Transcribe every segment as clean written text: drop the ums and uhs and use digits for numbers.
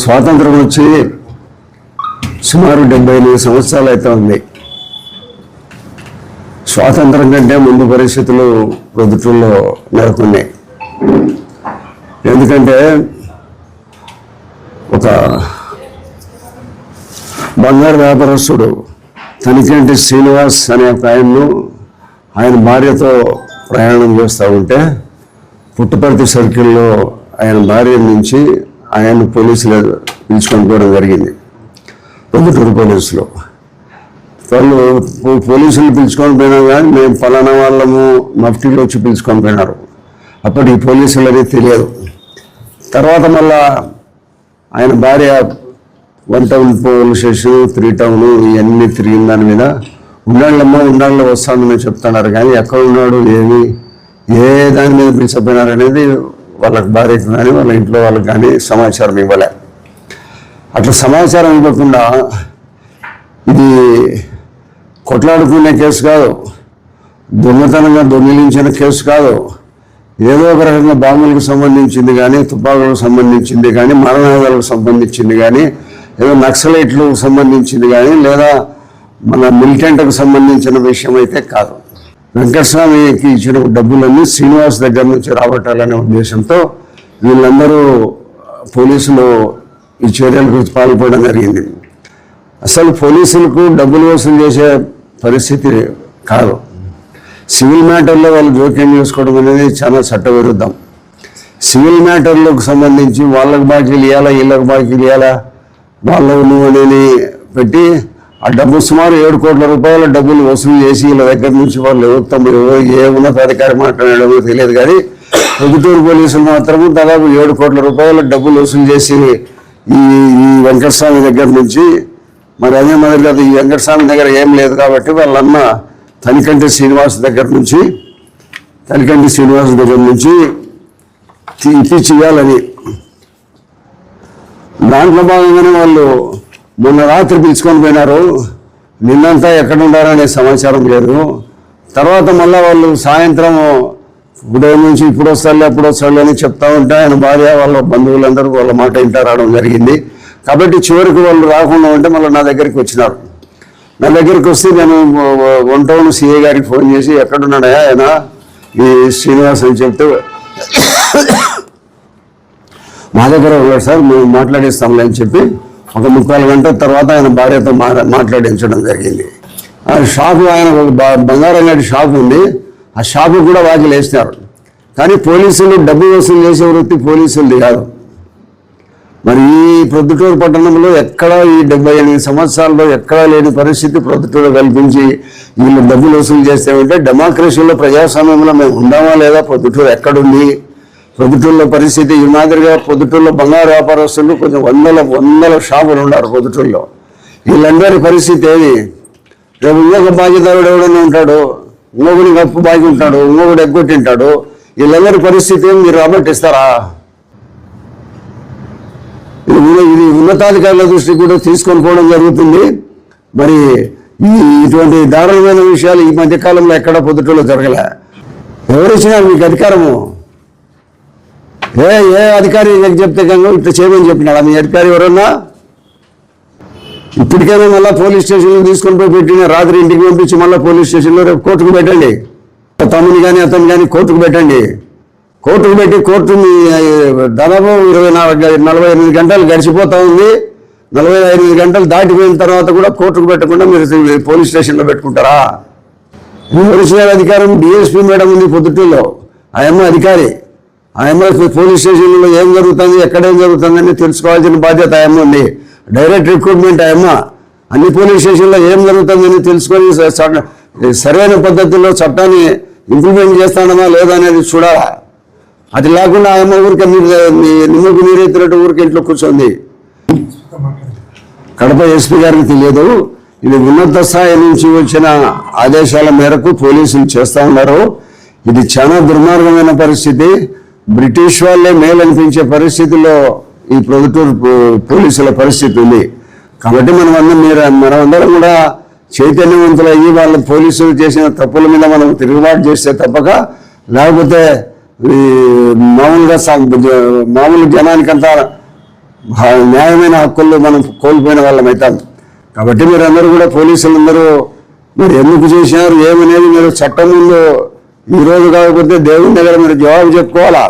స్వాతంత్రం వచ్చి సుమారు 78 సంవత్సరాలు అయితే ఉంది. స్వాతంత్రం కంటే ముందు పరిస్థితులు ప్రొద్దుటూరులో నెలకొన్నాయి. ఎందుకంటే ఒక బంగారు వ్యాపారస్తుడు తనికంటి శ్రీనివాస్ అనే ఒక ఆయన భార్యతో ప్రయాణం చేస్తూ ఉంటే పుట్టపర్తి సర్కిల్లో ఆయన భార్య నుంచి ఆయన పోలీసులు పిలుచుకొని పోవడం జరిగింది. ప్రొద్దుటూరు పోలీసులు వాళ్ళు పోలీసులు పిలుచుకొని పోయినా కానీ మేము ఫలానా వాళ్ళము మఫ్టీలో వచ్చి పిలుచుకొని పోయినారు. అప్పటి ఈ పోలీసులు అనేది తెలియదు. తర్వాత మళ్ళా ఆయన భార్య 1 టౌన్ పోలీస్ స్టేషన్ 3 టౌన్ ఇవన్నీ తిరిగిన దాని మీద ఉండాళ్ళలో వస్తానని చెప్తున్నారు. కానీ ఎక్కడ ఉన్నాడు ఏ దాని మీద పిలిచిపోయినారు అనేది వాళ్ళకి భార్యకు కానీ వాళ్ళ ఇంట్లో వాళ్ళకి కానీ సమాచారం ఇవ్వలే. అట్లా సమాచారం ఇవ్వకుండా ఇది కొట్లాడుకునే కేసు కాదు, దొంగతనంగా దొంగిలించిన కేసు కాదు, ఏదో ఒక రకంగా బాంబులకు సంబంధించింది కానీ తుపాకులకు సంబంధించింది కానీ మారణాయుధాలకు సంబంధించింది కానీ ఏదో నక్సలైట్లకు సంబంధించింది కానీ లేదా మన మిలిటెంట్కు సంబంధించిన విషయం అయితే కాదు. వెంకటస్వామికి ఇచ్చిన డబ్బులన్నీ శ్రీనివాస్ దగ్గర నుంచి రాబట్టాలనే ఉద్దేశంతో వీళ్ళందరూ పోలీసులు ఈ చర్యలకు పాల్పడడం జరిగింది. అసలు పోలీసులకు డబ్బులు వసూలు చేసే పరిస్థితి కాదు. సివిల్ మ్యాటర్లో వాళ్ళు జోక్యం చేసుకోవడం అనేది చాలా చట్టవిరుద్ధం. సివిల్ మ్యాటర్లకు సంబంధించి వాళ్ళకు బాకీలు ఇవ్వాలా వీళ్ళకి బాకీలు ఇవ్వాలా వాళ్ళు నువ్వు అనేది పెట్టి ఆ డబ్బు సుమారు 7 కోట్ల రూపాయల డబ్బులు వసూలు చేసి వీళ్ళ దగ్గర నుంచి వాళ్ళు ఏ ఉన్నతాధికారి మాట్లాడేమో తెలియదు. కానీ ప్రొద్దుటూరు పోలీసులు మాత్రము దాదాపు 7 కోట్ల రూపాయల డబ్బులు వసూలు చేసి ఈ వెంకటస్వామి దగ్గర నుంచి, మరి అదే మాదిరిగా ఈ వెంకటస్వామి దగ్గర ఏం లేదు కాబట్టి వాళ్ళన్న తనికంటి శ్రీనివాస్ దగ్గర నుంచి ఇప్పించేయాలని దాంట్లో భాగంగానే వాళ్ళు మొన్న రాత్రి పిలుచుకొని పోయినారు. నిన్నంతా ఎక్కడ ఉండారనే సమాచారం లేదు. తర్వాత మళ్ళీ వాళ్ళు సాయంత్రం ఉదయం నుంచి ఇప్పుడు వస్తారులే అని చెప్తా ఉంటే ఆయన భార్య వాళ్ళ బంధువులందరూ వాళ్ళ మాట ఇంటా రావడం జరిగింది. కాబట్టి చివరికి వాళ్ళు రాకుండా ఉంటే మళ్ళీ నా దగ్గరికి వచ్చినారు. నా దగ్గరికి వస్తే నేను 1 టౌన్ సిఐ గారికి ఫోన్ చేసి ఎక్కడున్నాడా ఆయన ఈ శ్రీనివాస్ అని చెప్తే మా దగ్గర ఉన్నాడు సార్, మేము మాట్లాడిస్తాంలే అని చెప్పి 1 గంట తర్వాత ఆయన భార్యతో మాట్లాడించడం జరిగింది. ఆ షాపు ఆయన బంగారం గడి షాపు ఉంది, ఆ షాపు కూడా వాకిలు వేసినారు. కానీ పోలీసులు డబ్బు వసూలు చేసే వృత్తి పోలీసులది కాదు. మరి ఈ ప్రొద్దుటూరు పట్టణంలో ఎక్కడా ఈ 78 సంవత్సరాల్లో ఎక్కడా లేని పరిస్థితి ప్రొద్దుటూరు కల్పించి వీళ్ళు డబ్బులు వసూలు చేస్తే ఉంటే డెమోక్రసీలో ప్రజాస్వామ్యంలో మేము ఉండామా లేదా? ప్రొద్దుటూరు ఎక్కడుంది? ప్రొద్దుటూరులో పరిస్థితి ఈ మాదిరిగా ప్రొద్దుటూరులో బంగారు వ్యాపారస్తులు కొంచెం వందల షాపులు ఉన్నారు ప్రొద్దుటూరులో. వీళ్ళందరి పరిస్థితి ఏది? రేపు ఇంకొక బాధ్యతరుడు ఎవడన్నా ఉంటాడు, ఇంకొకరికి అప్పు బాగి ఉంటాడు, ఇంకొకటి ఎగ్గొట్టింటాడు. వీళ్ళందరి పరిస్థితి ఏమి మీరు రాబట్టిస్తారా? ఇది ఉన్నతాధికారుల దృష్టికి కూడా తీసుకొని పోవడం జరుగుతుంది. మరి ఇటువంటి దారుణమైన విషయాలు ఈ మధ్యకాలంలో ఎక్కడ పొద్దుటూరులో జరగలే. ఎవరిచ్చినా మీకు అధికారము? ఏ అధికారి చెప్తే కనుక ఇట్లా చేయమని చెప్పినాడు మీ అధికారి ఎవరన్నా? ఇప్పటికైనా మళ్ళీ పోలీస్ స్టేషన్లో తీసుకొని పోయి పెట్టిన రాత్రి ఇంటికి పంపించి మళ్ళీ పోలీస్ స్టేషన్లో రేపు కోర్టుకు పెట్టండి. తమ్ముని కానీ అతను కానీ కోర్టుకు పెట్టండి. కోర్టుకు పెట్టి కోర్టుని దాదాపు 45 గంటలు గడిచిపోతూ ఉంది. 45 గంటలు దాటిపోయిన తర్వాత కూడా కోర్టుకు పెట్టకుండా మీరు పోలీస్ స్టేషన్లో పెట్టుకుంటారా? ఒరిజినల్ అధికారం డిఎస్పీ మేడం ఉంది పొద్దుటూరులో, ఆయమ్మ అధికారి. ఆయమ్మ పోలీస్ స్టేషన్లో ఏం జరుగుతుంది ఎక్కడేం జరుగుతుందని తెలుసుకోవాల్సిన బాధ్యత ఆయమ్మ ఉంది. డైరెక్ట్ రిక్రూట్మెంట్ ఆయమ్మ అన్ని పోలీస్ స్టేషన్లో ఏం జరుగుతుందని తెలుసుకొని సరైన పద్ధతిలో చట్టాన్ని ఇంప్లిమెంట్ చేస్తానమా లేదా అనేది చూడాలా. అది లేకుండా ఆయమ్మ ఊరికి నిమ్మకు నీరెత్తినట్టు ఊరికి ఇంట్లో కూర్చోంది. కడప ఎస్పీ గారికి తెలియదు. ఇది ఉన్నత స్థాయి నుంచి వచ్చిన ఆదేశాల మేరకు పోలీసులు చేస్తూ ఉన్నారు. ఇది చాలా దుర్మార్గమైన పరిస్థితి. బ్రిటిష్ వాళ్ళే మేలనిపించే పరిస్థితిలో ఈ ప్రొద్దుటూరు పోలీసుల పరిస్థితి ఉంది. కాబట్టి మనమందరం కూడా చైతన్యవంతులయ్యి వాళ్ళ పోలీసులు చేసిన తప్పుల మీద మనం తిరుగుబాటు చేస్తే తప్పక, లేకపోతే మామూలు జనానికంతా న్యాయమైన హక్కులు మనం కోల్పోయిన వాళ్ళం అవుతాం. కాబట్టి మీరందరూ కూడా పోలీసులందరూ మీరు ఎందుకు చేసినారు ఏమనేది మీరు చట్టం ముందు ఈరోజు కాకపోతే దేవుని దగ్గర మీరు జవాబు చెప్పుకోవాలా.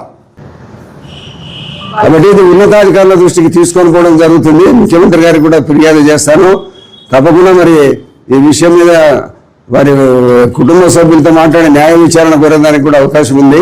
కాబట్టి ఇది ఉన్నతాధికారుల దృష్టికి తీసుకొని పోవడం జరుగుతుంది. ముఖ్యమంత్రి గారికి కూడా ఫిర్యాదు చేస్తాను. తప్పకుండా మరి ఈ విషయం మీద వారి కుటుంబ సభ్యులతో మాట్లాడి న్యాయ విచారణ కోరడానికి కూడా అవకాశం ఉంది.